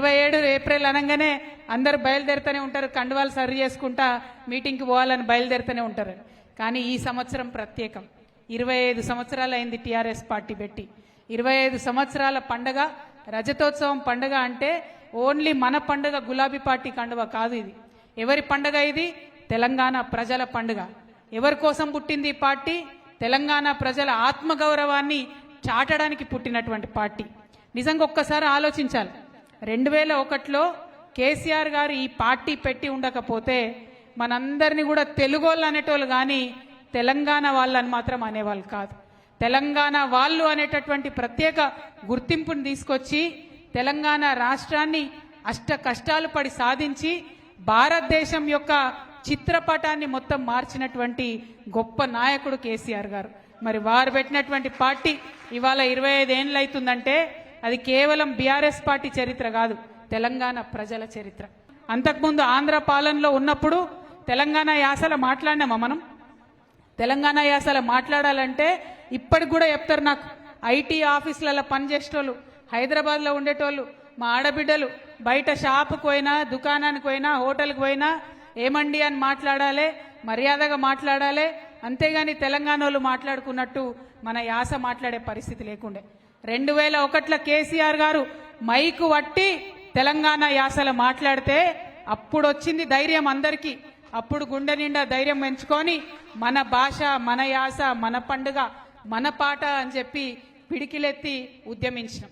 27 April అనగానే అందరు బయలుదేరుతూనే ఉంటారు, కండువాలు సరి చేసుకుంటా మీటింగ్కి పోవాలని బయలుదేరుతూనే ఉంటారు. కానీ ఈ సంవత్సరం ప్రత్యేకం. 25 సంవత్సరాలు అయింది టీఆర్ఎస్ పార్టీ పెట్టి. 25 సంవత్సరాల పండగ, రజతోత్సవం పండగ అంటే ఓన్లీ మన పండగ గులాబీ పార్టీ కండువ కాదు. ఇది ఎవరి పండగ? ఇది తెలంగాణ ప్రజల పండుగ. ఎవరి కోసం పుట్టింది ఈ పార్టీ? తెలంగాణ ప్రజల ఆత్మగౌరవాన్ని చాటడానికి పుట్టినటువంటి పార్టీ. నిజంగా ఒక్కసారి ఆలోచించాలి. 2001లో కేసీఆర్ గారు ఈ పార్టీ పెట్టి ఉండకపోతే మనందరినీ కూడా తెలుగోళ్ళు అనేటోళ్ళు కానీ తెలంగాణ వాళ్ళని మాత్రం అనేవాళ్ళు కాదు. తెలంగాణ వాళ్ళు అనేటటువంటి ప్రత్యేక గుర్తింపుని తీసుకొచ్చి తెలంగాణ రాష్ట్రాన్ని అష్ట కష్టాలు పడి సాధించి భారతదేశం యొక్క చిత్రపటాన్ని మొత్తం మార్చినటువంటి గొప్ప నాయకుడు కేసీఆర్ గారు. మరి వారు పెట్టినటువంటి పార్టీ ఇవాళ 25 ఏళ్ళు అవుతుందంటే అది కేవలం బీఆర్ఎస్ పార్టీ చరిత్ర కాదు, తెలంగాణ ప్రజల చరిత్ర. అంతకుముందు ఆంధ్ర పాలనలో ఉన్నప్పుడు తెలంగాణ యాసలో మాట్లాడినామా మనం? తెలంగాణ యాసలో మాట్లాడాలంటే ఇప్పటికి కూడా చెప్తారు నాకు. ఐటీ ఆఫీసులలో పనిచేసేటోళ్ళు, హైదరాబాద్లో ఉండేటోళ్ళు, మా ఆడబిడ్డలు బయట షాపుకు పోయినా, దుకాణానికి పోయినా, హోటల్కి పోయినా ఏమండి అని మాట్లాడాలి, మర్యాదగా మాట్లాడాలి. అంతేగాని తెలంగాణ వాళ్ళు మాట్లాడుకున్నట్టు మన యాస మాట్లాడే పరిస్థితి లేకుండే. 2001లో కేసీఆర్ గారు మైకు వట్టి తెలంగాణ యాసలో మాట్లాడితే అప్పుడు వచ్చింది ధైర్యం అందరికీ. అప్పుడు గుండె నిండా ధైర్యం పెంచుకొని మన భాష, మన యాస, మన పండుగ, మన పాట అని చెప్పి పిడికిలెత్తి ఉద్యమించినాం.